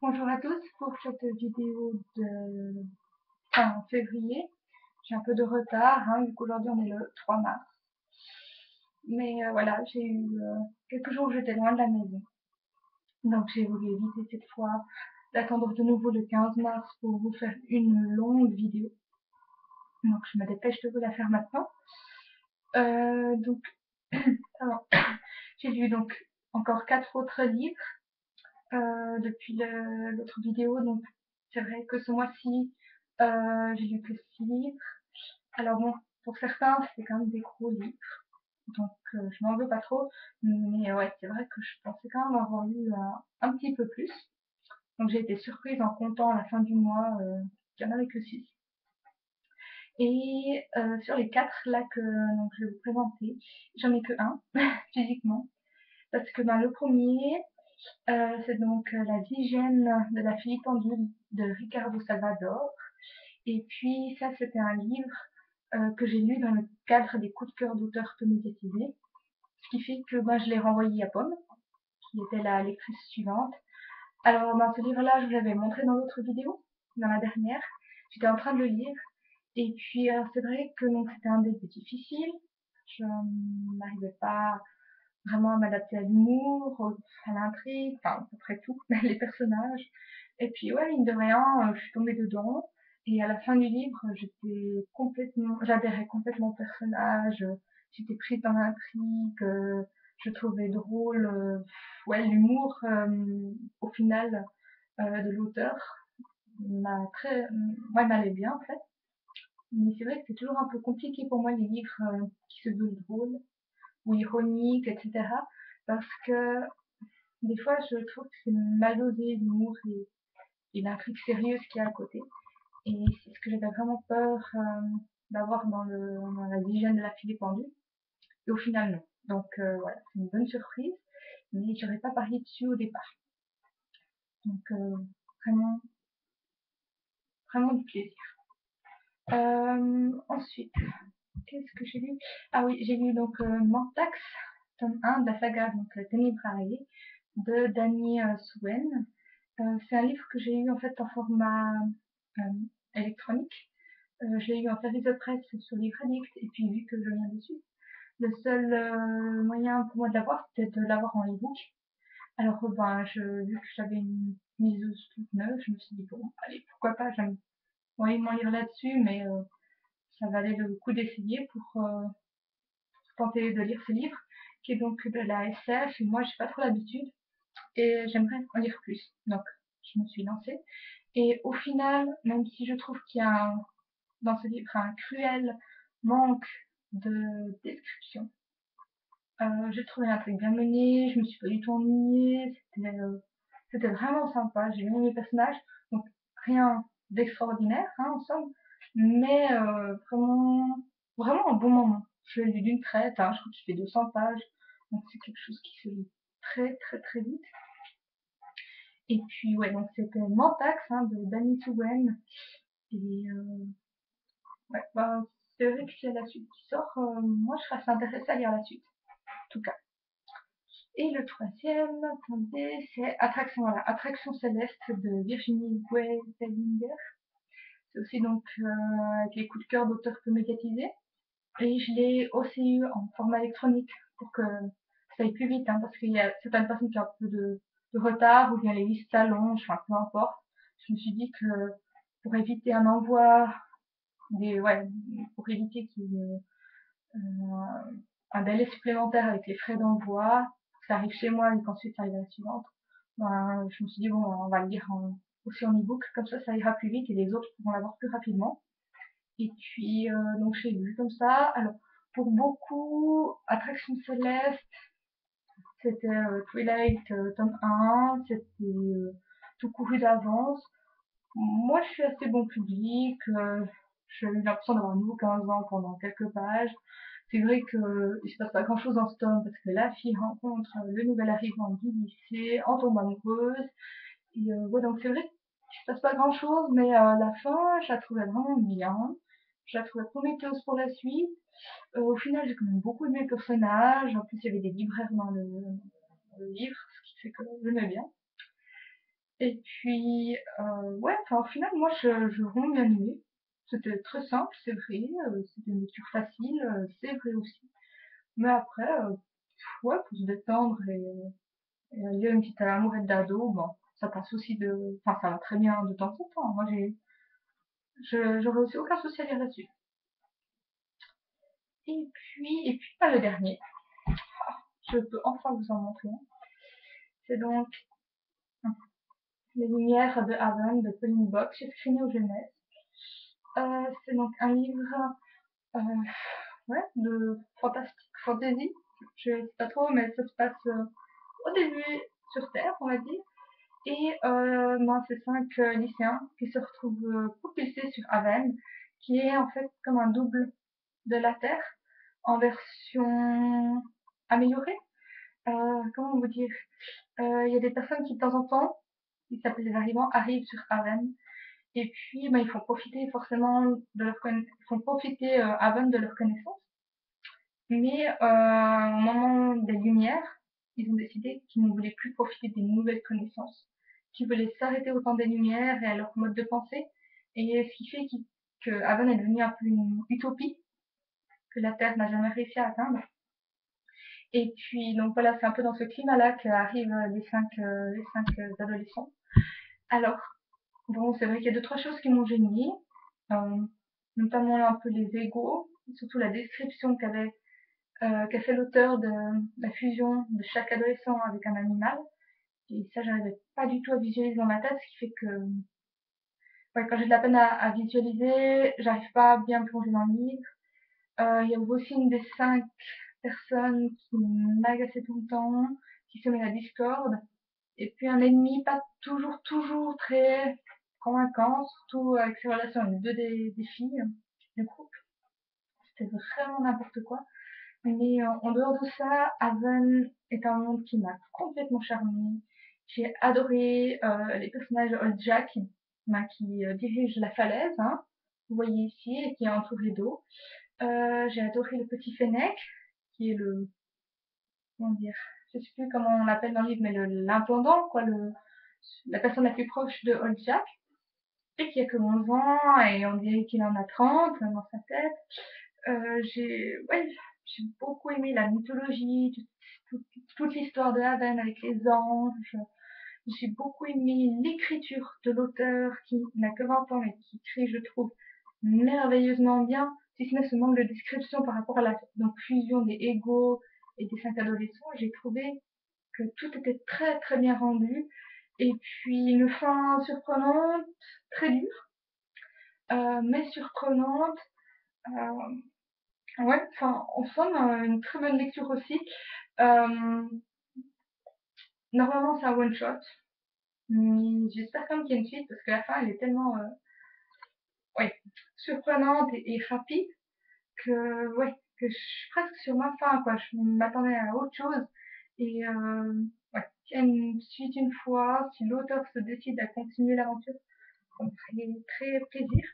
Bonjour à tous pour cette vidéo de fin février. J'ai un peu de retard, vu qu'aujourd'hui on est le 3 mars. Mais voilà, j'ai eu quelques jours où j'étais loin de la maison. Donc j'ai voulu éviter cette fois d'attendre de nouveau le 15 mars pour vous faire une longue vidéo. Donc je me dépêche de vous la faire maintenant. Donc, alors, j'ai lu donc encore 4 autres livres depuis l'autre vidéo. Donc c'est vrai que ce mois-ci, j'ai lu que 6 livres. Alors bon, pour certains, c'était quand même des gros livres, donc je m'en veux pas trop. Mais ouais, c'est vrai que je pensais quand même avoir lu un petit peu plus. Donc j'ai été surprise en comptant à la fin du mois qu'il y en avait que 6. Et sur les 4 là que donc, je vais vous présenter, j'en ai que un, physiquement. Parce que le premier, c'est donc La Vigène de la Filipendule de Ricardo Salvador. Et puis ça, c'était un livre que j'ai lu dans le cadre des coups de cœur d'auteurs peu médiatisés. Ce qui fait que je l'ai renvoyé à Pomme, qui était la lectrice suivante. Alors dans ce livre-là, je vous l'avais montré dans l'autre vidéo, dans la dernière. J'étais en train de le lire. Et puis c'est vrai que c'était un début difficile. Je n'arrivais pas vraiment à m'adapter à l'humour, à l'intrigue, enfin à peu près tout, les personnages. Et puis ouais, mine de rien, je suis tombée dedans. Et à la fin du livre, j'adhérais complètement au personnage. J'étais prise dans l'intrigue. Je trouvais drôle, ouais, l'humour au final de l'auteur ouais, m'allait bien en fait. Mais c'est vrai que c'est toujours un peu compliqué pour moi les livres qui se veulent drôles ou ironiques, etc. Parce que des fois, je trouve que c'est mal dosé l'humour et l'intrigue sérieuse qu'il y a à côté. Et c'est ce que j'avais vraiment peur d'avoir dans la Vigène de la fille pendue. Et au final, non. Donc voilà, c'est une bonne surprise, mais j'aurais pas parié dessus au départ. Donc vraiment, vraiment du plaisir. Ensuite, qu'est-ce que j'ai lu? Ah oui, j'ai lu donc Mantax, tome 1 de la saga donc Ténébrae de Danny Souen. C'est un livre que j'ai eu en fait en format euh, électronique. Je l'ai eu en service de presse sur Livre Addict et puis vu que je viens dessus, le seul moyen pour moi de l'avoir, c'était de l'avoir en e-book. Alors vu que j'avais une mise toute neuve, je me suis dit bon, allez, pourquoi pas, j'aime moyennement lire là-dessus, mais ça valait le coup d'essayer pour tenter de lire ce livre, qui est donc de la SF, et moi j'ai pas trop l'habitude, et j'aimerais en lire plus. Donc je me suis lancée. Et au final, même si je trouve qu'il y a dans ce livre un cruel manque de description, j'ai trouvé l'intrigue bien menée, je me suis pas du tout ennuyée, c'était vraiment sympa, j'ai aimé les personnages, donc rien d'extraordinaire, en somme, mais vraiment, vraiment un bon moment. Je l'ai lu d'une traite, je crois qu'il fait 200 pages, donc c'est quelque chose qui se lit très très très vite. Et puis ouais, donc c'était Mantax de Danny Souen, et ouais, c'est vrai que c'est la suite qui sort, moi je serais assez intéressée à lire la suite, en tout cas. Et le troisième, attendez, c'est Attraction céleste de Virginie Gweitelinger. C'est aussi donc avec les coups de cœur d'auteurs peu médiatisés. Et je l'ai aussi eu en format électronique pour que ça aille plus vite, parce qu'il y a certaines personnes qui ont un peu de retard ou bien les listes s'allongent, enfin peu importe. Je me suis dit que pour éviter un envoi, pour éviter qu'il y ait un délai supplémentaire avec les frais d'envoi, que ça arrive chez moi et qu'ensuite ça arrive à la suivante, je me suis dit bon, on va le lire aussi en e-book, comme ça ira plus vite et les autres pourront l'avoir plus rapidement. Et puis donc j'ai lu comme ça. Alors pour beaucoup, Attraction Céleste, c'était Twilight tome 1, c'était tout couru d'avance. Moi je suis assez bon public, j'ai eu l'impression d'avoir un nouveau 15 ans pendant quelques pages. C'est vrai qu'il ne se passe pas grand chose dans ce tome parce que la fille rencontre le nouvel arrivant du lycée, en tombe amoureuse. Et ouais, donc c'est vrai qu'il se passe pas grand chose, mais la fin, je la trouvais vraiment bien. Je la trouvais prometteuse pour la suite. Au final, j'ai quand même beaucoup aimé le personnage. En plus, il y avait des libraires dans le livre, ce qui fait que je l'aimais bien. Et puis, ouais, enfin, au final, moi, je vraiment bien aimé. C'était très simple, c'est vrai, c'était une lecture facile, c'est vrai aussi. Mais après, ouais, pour se détendre et lire une petite amourette d'ado, bon, ça passe aussi enfin, ça va très bien de temps en temps. Moi, j'aurais aussi aucun souci à lire là-dessus. Et puis, pas le dernier. Je peux enfin vous en montrer un. C'est donc Les Lumières de Haven de Pauline Bock chez Fresnel Jeunesse. C'est donc un livre euh, ouais, de fantastique, fantasy. Je sais pas trop, mais ça se passe au début sur Terre, on va dire. Et ben, c'est 5 lycéens qui se retrouvent propulsés sur Haven, qui est en fait comme un double de la Terre en version améliorée. Comment vous dire? Il y a des personnes qui de temps en temps, qui s'appellent les arrivants, arrivent sur Haven. Et puis, ben, ils font profiter forcément ils font profiter Haven de leurs connaissances. Mais au moment des Lumières, ils ont décidé qu'ils ne voulaient plus profiter des nouvelles connaissances, qu'ils voulaient s'arrêter au temps des Lumières et à leur mode de pensée. Et ce qui fait que Haven est devenu un peu une utopie que la Terre n'a jamais réussi à atteindre. Et puis, donc voilà, c'est un peu dans ce climat-là qu'arrivent les cinq adolescents. Alors, bon, c'est vrai qu'il y a deux, trois choses qui m'ont gênée, euh, notamment un peu les égos, surtout la description qu'a fait l'auteur de la fusion de chaque adolescent avec un animal. Et ça, j'arrivais pas du tout à visualiser dans ma tête, ce qui fait que ouais, quand j'ai de la peine à visualiser, j'arrive pas à bien plonger dans le livre. Il y a aussi une des 5 personnes qui m'agaçait tout le temps, qui se met à Discord. Et puis un ennemi pas toujours très convaincant, surtout avec ses relations avec deux des filles du groupe. C'était vraiment n'importe quoi. Mais en dehors de ça, Haven est un monde qui m'a complètement charmée. J'ai adoré les personnages Old Jack qui dirige la falaise, hein, vous voyez ici, et qui est entouré d'eau. J'ai adoré le petit Fennec, qui est comment dire, je sais plus comment on l'appelle dans le livre, mais l'intendant, quoi, la personne la plus proche de Old Jack, et qui a que 11 ans, et on dirait qu'il en a 30 dans sa tête. Ouais, j'ai beaucoup aimé la mythologie, toute l'histoire de Haven avec les anges. J'ai beaucoup aimé l'écriture de l'auteur qui n'a que 20 ans et qui écrit, je trouve, merveilleusement bien, si ce n'est ce manque de description par rapport à la donc, fusion des égos et des 5 adolescents. J'ai trouvé que tout était très très bien rendu. Et puis une fin surprenante, très dure, mais surprenante. Ouais, enfin, en somme, une très bonne lecture aussi. Euh, Normalement, c'est un one shot. Mais j'espère quand même qu'il y a une suite parce que la fin, elle est tellement ouais, surprenante et rapide que, ouais, que je suis presque sur ma fin, quoi. Je m'attendais à autre chose. Et ouais, s'il y a une suite une fois, si l'auteur se décide à continuer l'aventure, ça me ferait très plaisir.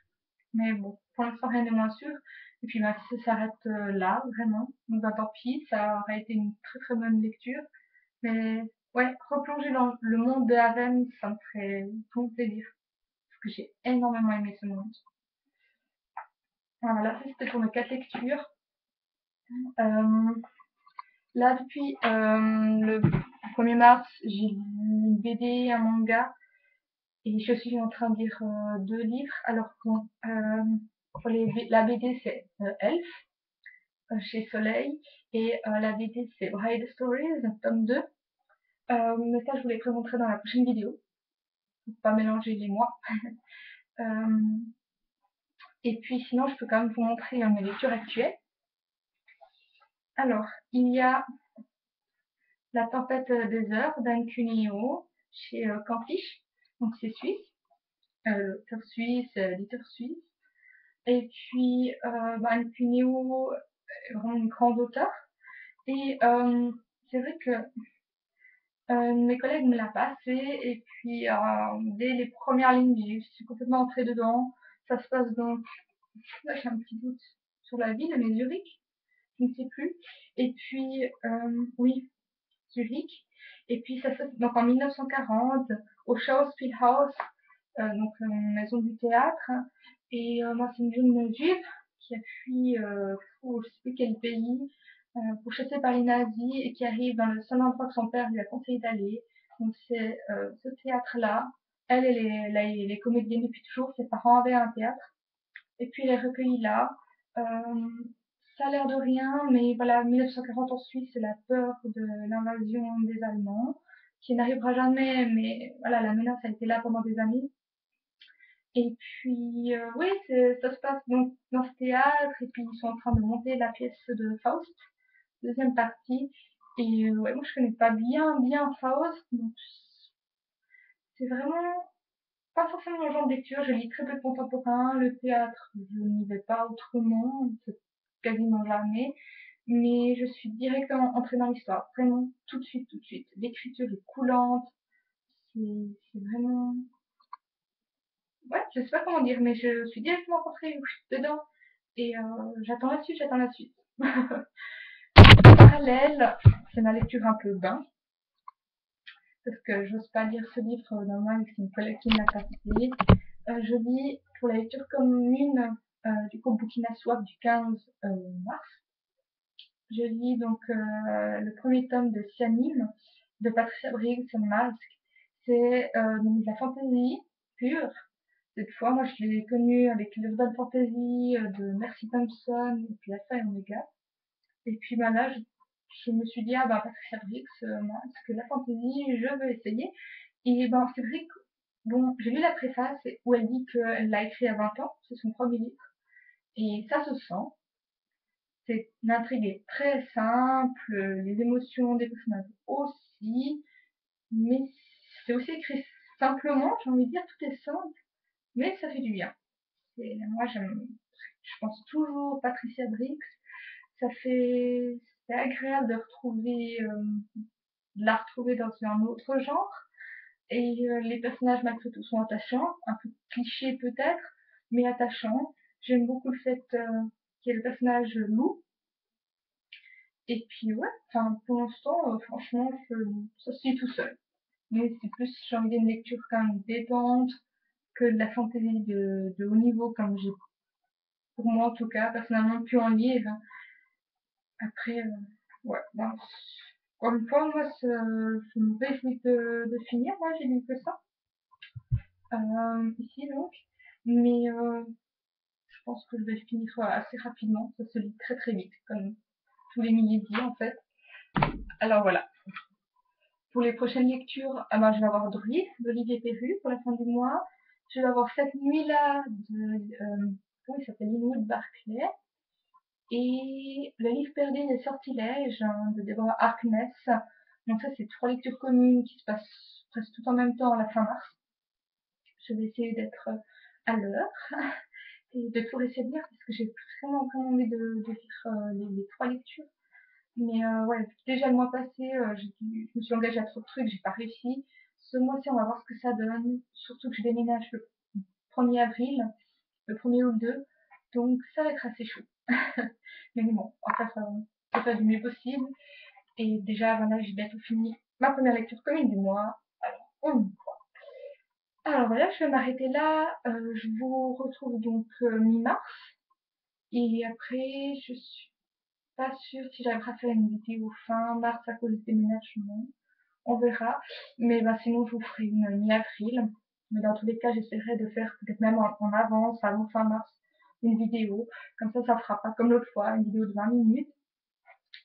Mais bon, pour l'instant, rien n'est moins sûr. Et puis, bah, si ça s'arrête là, vraiment, bah, tant pis, ça aurait été une très très bonne lecture. Mais ouais, replonger dans le monde de Haven, ça me ferait tout plaisir. Parce que j'ai énormément aimé ce monde. Voilà, ça c'était pour mes 4 lectures. Euh, Là, depuis le 1er mars, j'ai lu une BD, un manga, et je suis en train de lire 2 livres. Alors, bon, pour la BD, c'est Elf, chez Soleil, et la BD, c'est Bride Stories, tome 2. Mais ça, je vous les présenterai dans la prochaine vidéo, pour pas mélanger les mois. Euh, et puis, sinon, je peux quand même vous montrer mes lectures actuelles. Alors, il y a La tempête des heures d'Anne Cuneo chez Campiche, donc c'est suisse, l'auteur suisse, l'éditeur suisse. Et puis, Anne Cuneo est vraiment une grande auteure. Et c'est vrai que mes collègues me l'a passé, et puis dès les premières lignes, je suis complètement entrée dedans. Ça se passe donc, là j'ai un petit doute sur la ville, mais Zurich, je ne sais plus. Et puis, oui, Zurich. Et puis ça se donc en 1940 au Schauspielhaus, donc une maison du théâtre. Et moi, c'est une jeune juive qui a fui, je sais plus quel pays, pourchassée par les nazis et qui arrive dans le seul endroit que son père lui a conseillé d'aller. Donc c'est ce théâtre-là. Elle est comédienne depuis toujours. Ses parents avaient un théâtre. Et puis elle est recueillie là. Euh, Ça a l'air de rien, mais voilà, 1940 en Suisse, c'est la peur de l'invasion des Allemands, qui n'arrivera jamais, mais voilà, la menace a été là pendant des années. Et puis, oui, ça se passe donc dans ce théâtre, et puis ils sont en train de monter la pièce de Faust, deuxième partie. Et ouais, moi je connais pas bien Faust, donc c'est vraiment pas forcément mon genre de lecture. Je lis très peu de contemporain, le théâtre, je n'y vais pas autrement, c'est quasiment jamais. Mais je suis directement entrée dans l'histoire, vraiment tout de suite, tout de suite. L'écriture est coulante, c'est vraiment, ouais, je sais pas comment dire, mais je suis directement rentrée dedans et j'attends la suite, j'attends la suite. En parallèle, c'est ma lecture un peu bain, parce que j'ose pas lire ce livre normalement, c'est une collègue qui me l'a passé. Je lis pour la lecture commune du coup Burkina Soif du 15 mars. Je lis donc le premier tome de Cyanime de Patricia Briggs Masque. C'est de la fantaisie pure. Cette fois, moi, je l'ai connue avec l'urban fantasy de Mercy Thompson et puis Alpha et Omega. Et puis bah, là, je me suis dit, ah bah Patricia Briggs, parce que la fantasy, je veux essayer. Et ben, c'est vrai que, bon, j'ai lu la préface où elle dit qu'elle l'a écrit à 20 ans, c'est son premier livre. Et ça se sent. C'est une intrigue très simple, les émotions des personnages aussi, mais c'est aussi écrit simplement, j'ai envie de dire, tout est simple, mais ça fait du bien. Et moi, je pense toujours Patricia Briggs. C'est agréable de la retrouver dans un autre genre. Et les personnages, malgré tout, sont attachants, un peu clichés peut-être, mais attachants. J'aime beaucoup le fait qu'il y ait le personnage Lou. Et puis ouais, enfin pour l'instant, franchement, ça se lit tout seul. Mais c'est plus, j'ai envie d'une lecture quand même détente que de la fantaisie de haut niveau, comme j'ai, pour moi en tout cas, personnellement pu en lire. Après, ouais, ben, encore une fois, moi, je me réjouis de finir. Moi, j'ai lu que ça, ici donc. Mais je pense que je vais finir assez rapidement. Ça se lit très très vite, comme tous les millésies en fait. Alors voilà. Pour les prochaines lectures, ah ben, je vais avoir Druide d'Olivier Perru pour la fin du mois. Je vais avoir Cette nuit-là comment il s'appelle, Linwood Barclay. Et Le livre perdu des sortilèges de Deborah Harkness. Donc ça, c'est 3 lectures communes qui se passent presque tout en même temps à la fin mars. Je vais essayer d'être à l'heure et de tout essayer de lire parce que j'ai vraiment envie de lire les 3 lectures. Mais ouais, déjà le mois passé, je me suis engagée à trop de trucs, j'ai pas réussi. Ce mois-ci, on va voir ce que ça donne. Surtout que je déménage le 1er avril, le 1er ou le 2. Donc ça va être assez chaud. Mais bon, on va faire du mieux possible. Et déjà, voilà, j'ai bientôt fini ma première lecture commune du mois. Alors, on y croit. Alors voilà, je vais m'arrêter là. Je vous retrouve donc mi-mars. Et après, je suis pas sûre si j'arriverai à faire une vidéo fin mars à cause du déménagement. On verra. Mais bah, sinon, je vous ferai une mi-avril. Mais dans tous les cas, j'essaierai de faire peut-être même en avance, avant fin mars, une vidéo. Comme ça fera pas comme l'autre fois, une vidéo de 20 minutes.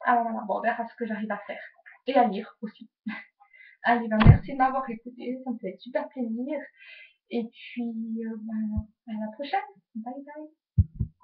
Alors voilà, bon, on verra ce que j'arrive à faire. Et à lire aussi. Allez, ben, merci de m'avoir écouté. Ça me fait super plaisir. Et puis, à la prochaine. Bye bye.